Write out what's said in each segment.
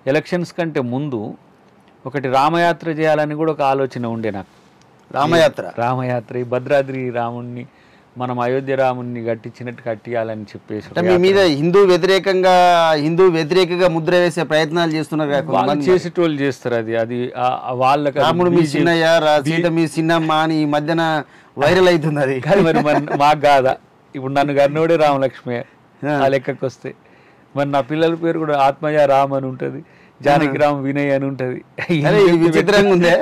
Elections కంటే ముందు ఒకటి రామయాత్ర చేయాలని కూడా ఒక ఆలోచన ఉండే నాకు. రామయాత్ర ఈ భద్రాద్రి రాముణ్ణి మనం అయోధ్య రాముణ్ణి కట్టించినట్టు కట్టియాలని చెప్పేసి మీ మీద హిందూ వ్యతిరేకంగా ముద్ర వేసే ప్రయత్నాలు చేస్తున్నారు. వాళ్ళు చేసేటోళ్ళు చేస్తారు. అది వాళ్ళకి రాముడు మీ చిన్నయ్య, సీత మీ చిన్నమ్మ అని ఈ మధ్యన వైరల్ అవుతుంది. అది కానీ మరి మాకు కాదా? ఇప్పుడు నన్ను కన్నోడే రామలక్ష్మి ఆ లెక్కకు వస్తే, మరి నా పిల్లల పేరు కూడా ఆత్మయ్య రామ్ అని ఉంటుంది, జానకి రామ్ వినయ్ అని ఉంటది. విచిత్రంగా ఉందే.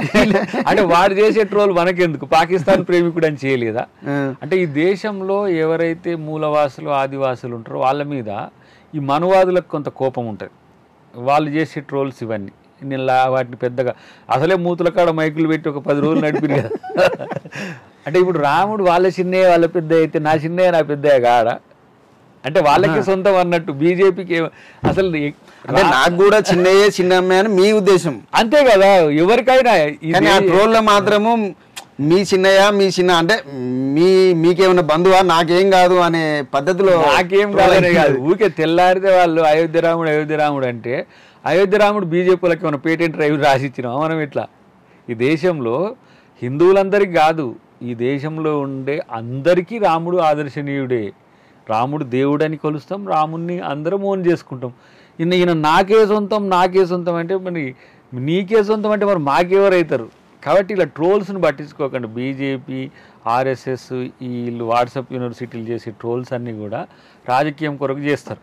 అంటే వాడు చేసే ట్రోల్ మనకెందుకు? పాకిస్తాన్ ప్రేమికుడు అని చేయలేదా? అంటే ఈ దేశంలో ఎవరైతే మూలవాసులు ఆదివాసులు ఉంటారో వాళ్ళ మీద ఈ మనువాదులకు కొంత కోపం ఉంటుంది. వాళ్ళు చేసే ట్రోల్స్ ఇవన్నీ నేను వాటిని పెద్దగా అసలే మూతుల కాడ మైకులు పెట్టి ఒక 10 రోజులు నడిపి కదా. అంటే ఇప్పుడు రాముడు వాళ్ళ చిన్నయ్య వాళ్ళ పెద్ద అయితే నా చిన్నయ్య నా పెద్దయ్య కాడ అంటే వాళ్ళకి సొంతం అన్నట్టు. బీజేపీకి అసలు నాకు కూడా చిన్నమ్మ అని మీ ఉద్దేశం అంతే కదా. ఎవరికైనా ట్రోల్లో మాత్రము మీ చిన్న అంటే మీకేమన్నా బంధువా నాకేం కాదు అనే పద్ధతిలో. నాకేం కాదనే కాదు, ఊరికే తెల్లారితే వాళ్ళు అయోధ్య రాముడు అంటే అయోధ్య రాముడు బీజేపీలకు ఏమైనా పేటెంట్ డ్రైవ్ రాసిచ్చినాం మనం. ఇట్లా ఈ దేశంలో హిందువులందరికీ కాదు, ఈ దేశంలో ఉండే అందరికీ రాముడు ఆదర్శనీయుడే. రాముడు దేవుడని కొలుస్తాం, రాముడిని అందరం ఓన్ చేసుకుంటాం. ఈయన నాకే సొంతం అంటే మరి నీకే సొంతం అంటే మరి మాకెవరైతారు? కాబట్టి ఇలా ట్రోల్స్ని పట్టించుకోకండి. బీజేపీ, ఆర్ఎస్ఎస్ వీళ్ళు వాట్సాప్ యూనివర్సిటీలు చేసే ట్రోల్స్ అన్నీ కూడా రాజకీయం కొరకు చేస్తారు.